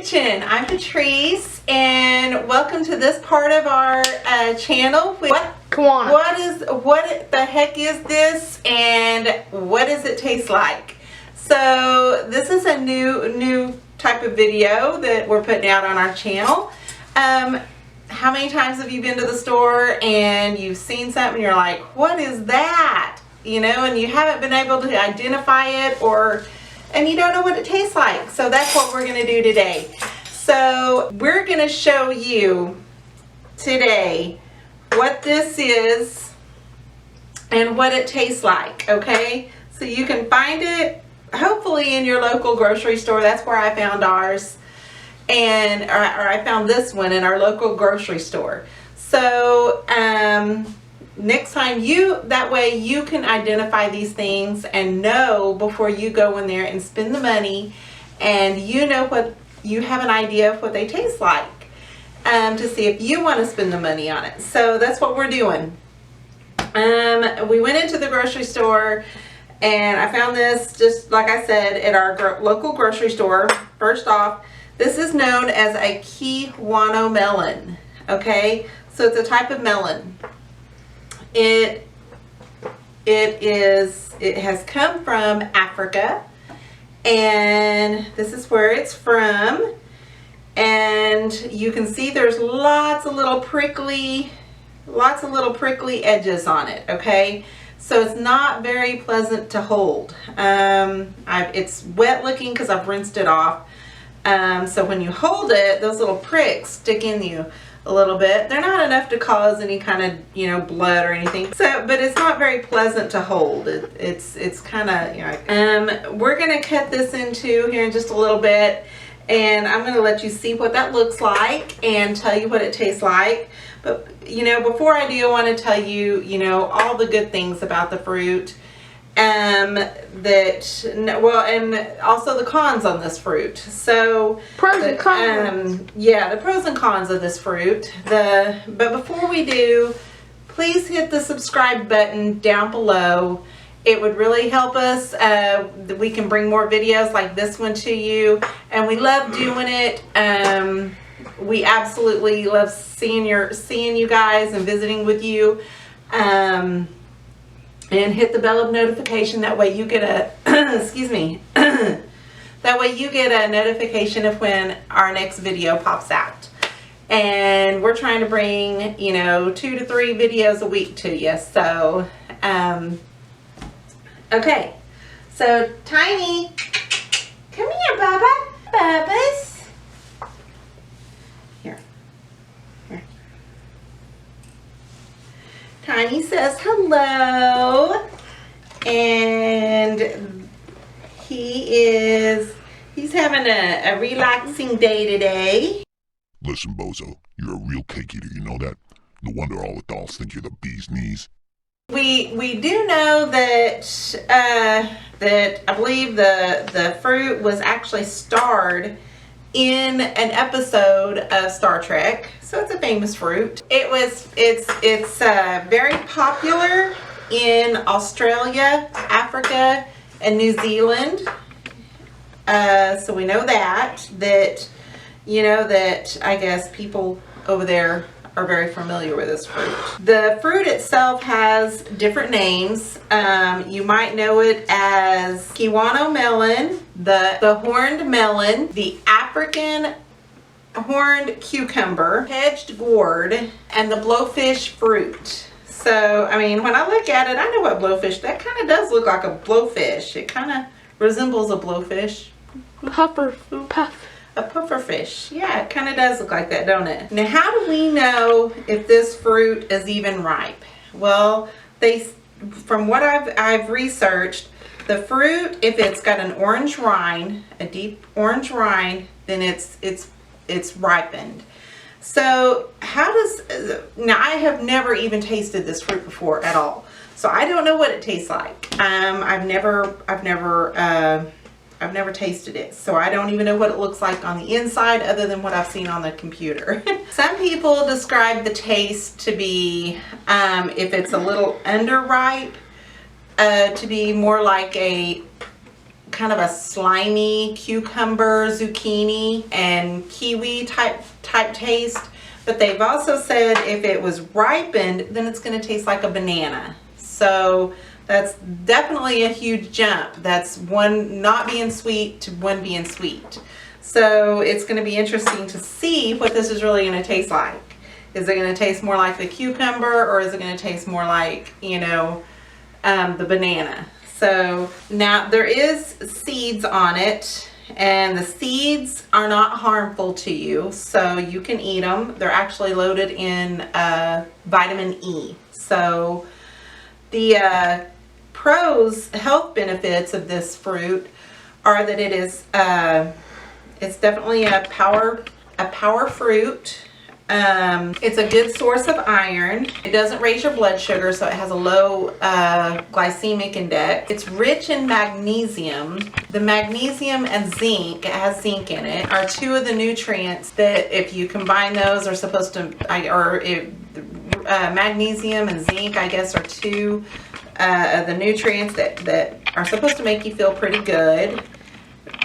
kitchen. I'm Patrice, and welcome to this part of our channel. Kiwano. What the heck is this, and what does it taste like? So this is a new type of video that we're putting out on our channel. How many times have you been to the store and you've seen something and you're like, what is that? You know, and you haven't been able to identify it, and you don't know what it tastes like. So that's what we're going to do today. So we're going to show you today what this is and what it tastes like, okay? So you can find it hopefully in your local grocery store. That's where I found ours, and or I found this one in our local grocery store. So next time that way you can identify these things and know before you go in there and spend the money, and you have an idea of what they taste like, to see if you want to spend the money on it. So that's what we're doing. We went into the grocery store and I found this, just like I said, at our local grocery store. First off, this is known as a Kiwano melon, okay? So it's a type of melon. It has come from Africa, and this is where it's from. And you can see there's lots of little prickly edges on it, okay? So it's not very pleasant to hold. It's wet looking because I've rinsed it off. So when you hold it, those little pricks stick in you a little bit. They're not enough to cause any kind of, blood or anything. So, but it's not very pleasant to hold. It's kind of, we're gonna cut this into here in just a little bit, and I'm gonna let you see what that looks like and tell you what it tastes like. But before I do, I want to tell you, all the good things about the fruit, and also the cons on this fruit. So pros and cons. Yeah, the pros and cons of this fruit. But before we do, please hit the subscribe button down below. It would really help us. We can bring more videos like this one to you, and we love doing it. We absolutely love seeing you guys and visiting with you. And hit the bell of notification. That way you get a excuse me. That way you get a notification of when our next video pops out. And we're trying to bring 2 to 3 videos a week to you. So okay. So Tiny, come here, Bubba. Bubba's. Tiny says hello, and he's having a relaxing day today. Listen, Bozo, you're a real cake eater, you know that? No wonder all the dolls think you're the bee's knees. We do know that I believe the fruit was actually starred in an episode of Star Trek, so it's a famous fruit. It's very popular in Australia, Africa, and New Zealand. So we know that I guess people over there are very familiar with this fruit. The fruit itself has different names. You might know it as Kiwano melon, the horned melon, the African horned cucumber, hedged gourd, and the blowfish fruit. So, I mean, when I look at it, I know what blowfish, that kind of does look like a blowfish. It kind of resembles a blowfish. A pufferfish. Yeah, it kind of does look like that, don't it? Now, how do we know if this fruit is even ripe? Well, from what I've researched, the fruit, if it's got an orange rind, a deep orange rind, then it's ripened. So now I have never even tasted this fruit before at all. So I don't know what it tastes like. I've never tasted it, so I don't even know what it looks like on the inside other than what I've seen on the computer. Some people describe the taste to be, if it's a little underripe, to be more like kind of a slimy cucumber, zucchini, and kiwi type taste. But they've also said if it was ripened, then it's going to taste like a banana. So that's definitely a huge jump. That's one not being sweet to one being sweet. So it's going to be interesting to see what this is really going to taste like. Is it going to taste more like the cucumber, or is it going to taste more like, you know, the banana? So now there is seeds on it, and the seeds are not harmful to you, so you can eat them. They're actually loaded in vitamin E. So the health benefits of this fruit are that it is it's definitely a power fruit. It's a good source of iron. It doesn't raise your blood sugar, so it has a low glycemic index. It's rich in magnesium. The magnesium and zinc, it has zinc in it, are two of the nutrients that if you combine those are supposed to, magnesium and zinc, I guess, are two of the nutrients that are supposed to make you feel pretty good.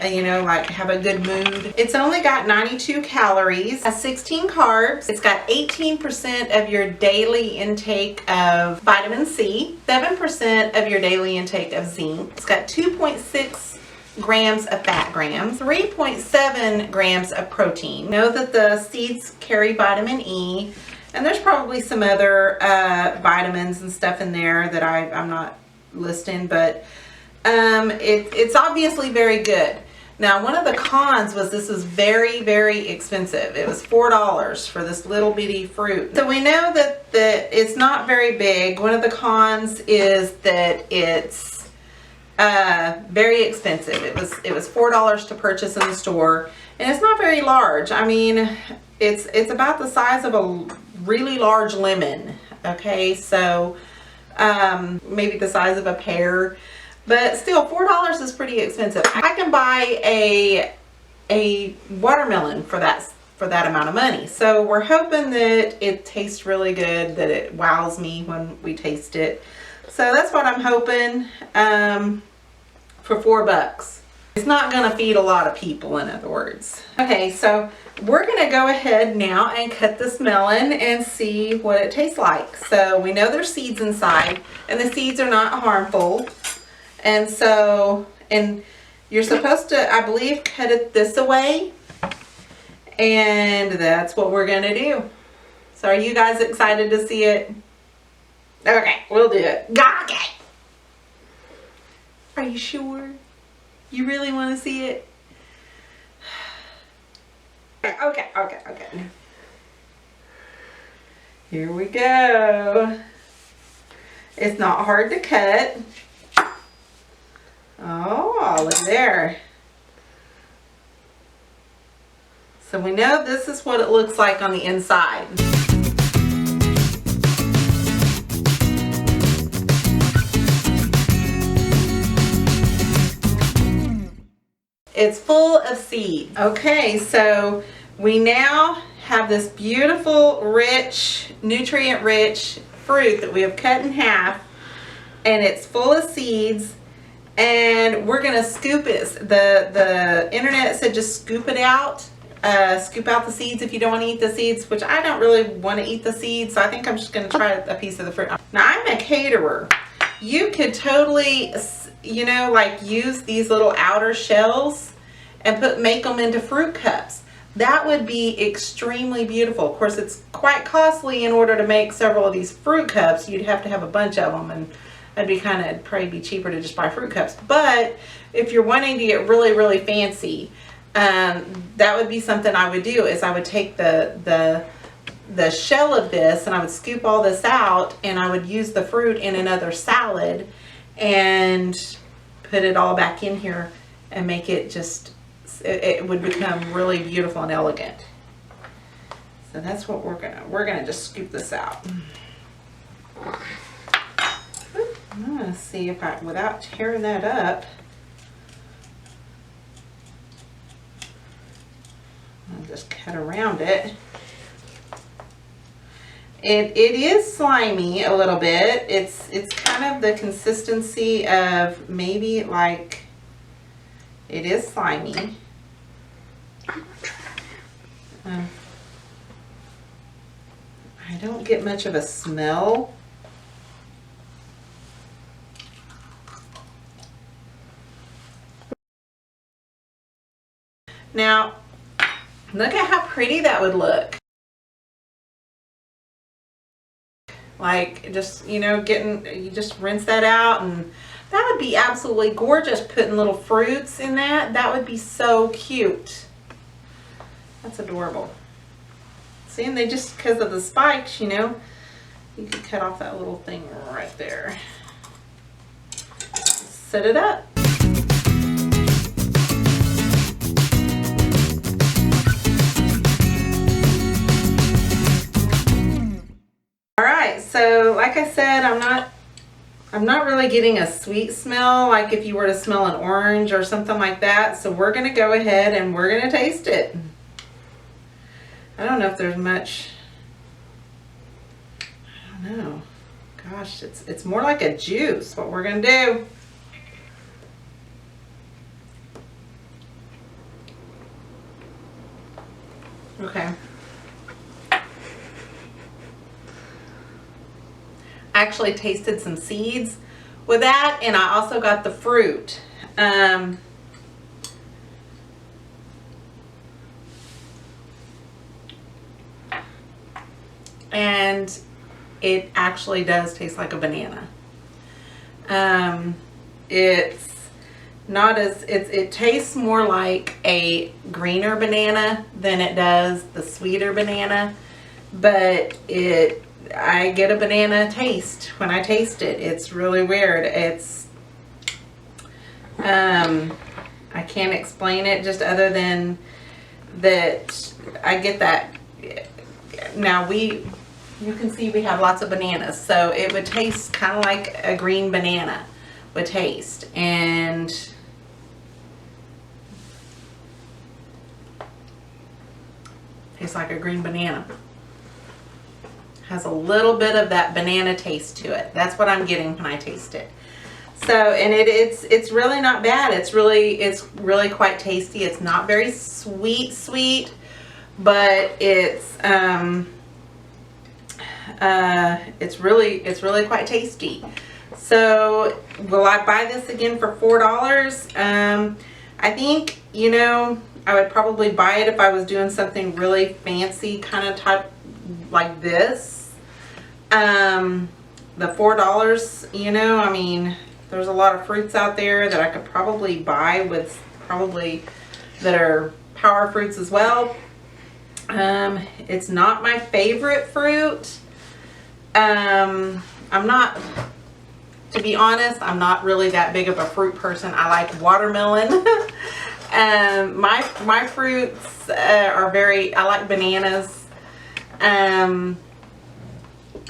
You know, like have a good mood. It's only got 92 calories, has 16 carbs. It's got 18% of your daily intake of vitamin C, 7% of your daily intake of zinc. It's got 2.6 grams of fat grams, 3.7 grams of protein. Know that the seeds carry vitamin E, and there's probably some other vitamins and stuff in there that I'm not listing, but it's obviously very good. Now, one of the cons was this was very, very expensive. It was $4 for this little bitty fruit. So we know that it's not very big. One of the cons is that it's very expensive. It was $4 to purchase in the store, and it's not very large. I mean, it's about the size of a really large lemon. Okay, so maybe the size of a pear. But still, $4 is pretty expensive. I can buy a watermelon for that amount of money. So we're hoping that it tastes really good, that it wows me when we taste it. So that's what I'm hoping for $4. It's not going to feed a lot of people, in other words. Okay, so we're going to go ahead now and cut this melon and see what it tastes like. So we know there's seeds inside, and the seeds are not harmful. And so, and you're supposed to, I believe, cut it this away. And that's what we're going to do. So are you guys excited to see it? Okay, we'll do it. Okay. Are you sure? You really want to see it? Okay. Here we go. It's not hard to cut. Oh, look there. So we know this is what it looks like on the inside. It's full of seed. Okay, so we now have this beautiful, rich, nutrient-rich fruit that we have cut in half, and it's full of seeds. And we're gonna scoop it. The internet said just scoop it out. Scoop out the seeds if you don't want to eat the seeds, which I don't really want to eat the seeds, so I think I'm just gonna try a piece of the fruit. Now, I'm a caterer. You could totally, you know, like use these little outer shells and make them into fruit cups. That would be extremely beautiful. Of course, it's quite costly in order to make several of these fruit cups. You'd have to have a bunch of them, and it'd probably be cheaper to just buy fruit cups. But if you're wanting to get really, really fancy, that would be something I would do. Is I would take the shell of this, and I would scoop all this out, and I would use the fruit in another salad and put it all back in here and make it just, it would become really beautiful and elegant. So that's what we're gonna just scoop this out. I'm gonna see if without tearing that up, I'll just cut around it. It is slimy a little bit. It's kind of the consistency of maybe like It is slimy. I don't get much of a smell. Now, look at how pretty that would look. Like, just, you know, you just rinse that out, and that would be absolutely gorgeous, putting little fruits in that. That would be so cute. That's adorable. See, and they just, because of the spikes, you know, you can cut off that little thing right there. Set it up. All right, so like I said, I'm not really getting a sweet smell like if you were to smell an orange or something like that. So we're gonna go ahead and we're gonna taste it. I don't know if there's much. I don't know. Gosh, it's more like a juice. What we're gonna do. Okay. Actually tasted some seeds with that, and I also got the fruit. And it actually does taste like a banana. It's not as, it tastes more like a greener banana than it does the sweeter banana, but I get a banana taste when I taste it. It's really weird. It's, I can't explain it just other than that I get that. Now you can see we have lots of bananas, so it would taste kind of like a green banana would taste, and tastes like a green banana. Has a little bit of that banana taste to it. That's what I'm getting when I taste it. So, and it's really not bad. It's really quite tasty. It's not very sweet, but it's really quite tasty. So, will I buy this again for $4? I think, you know, I would probably buy it if I was doing something really fancy kind of type like this. The $4, you know, I mean, there's a lot of fruits out there that I could probably buy with that are power fruits as well. It's not my favorite fruit. I'm not, to be honest, I'm not really that big of a fruit person. I like watermelon. My fruits are I like bananas.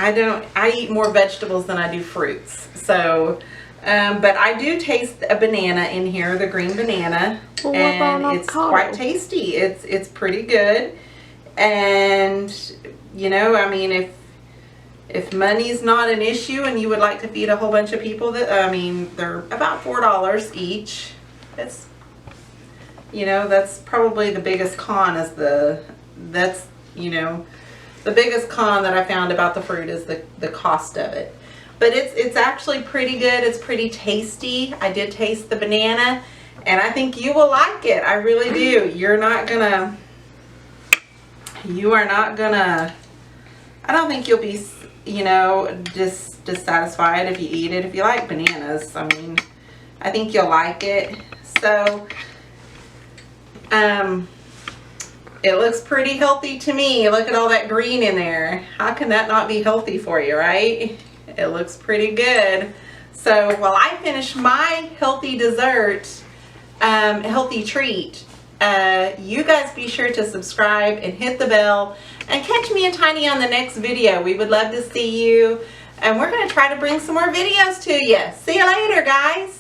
I eat more vegetables than I do fruits. So, but I do taste a banana in here, the green banana, and it's quite tasty. It's pretty good. And, you know, I mean, if money's not an issue and you would like to feed a whole bunch of people, I mean, they're about $4 each. That's, you know, that's probably the biggest con you know, the biggest con that I found about the fruit is the cost of it. But it's actually pretty good. It's pretty tasty. I did taste the banana, and I think you will like it. I really do. You are not gonna, I don't think you'll be, you know, dissatisfied if you eat it. If you like bananas, I mean, I think you'll like it. So, it looks pretty healthy to me. Look at all that green in there. How can that not be healthy for you, right? It looks pretty good. So while I finish my healthy dessert, healthy treat, you guys be sure to subscribe and hit the bell and catch me and Tiny on the next video. We would love to see you, and we're going to try to bring some more videos to you. See you later, guys.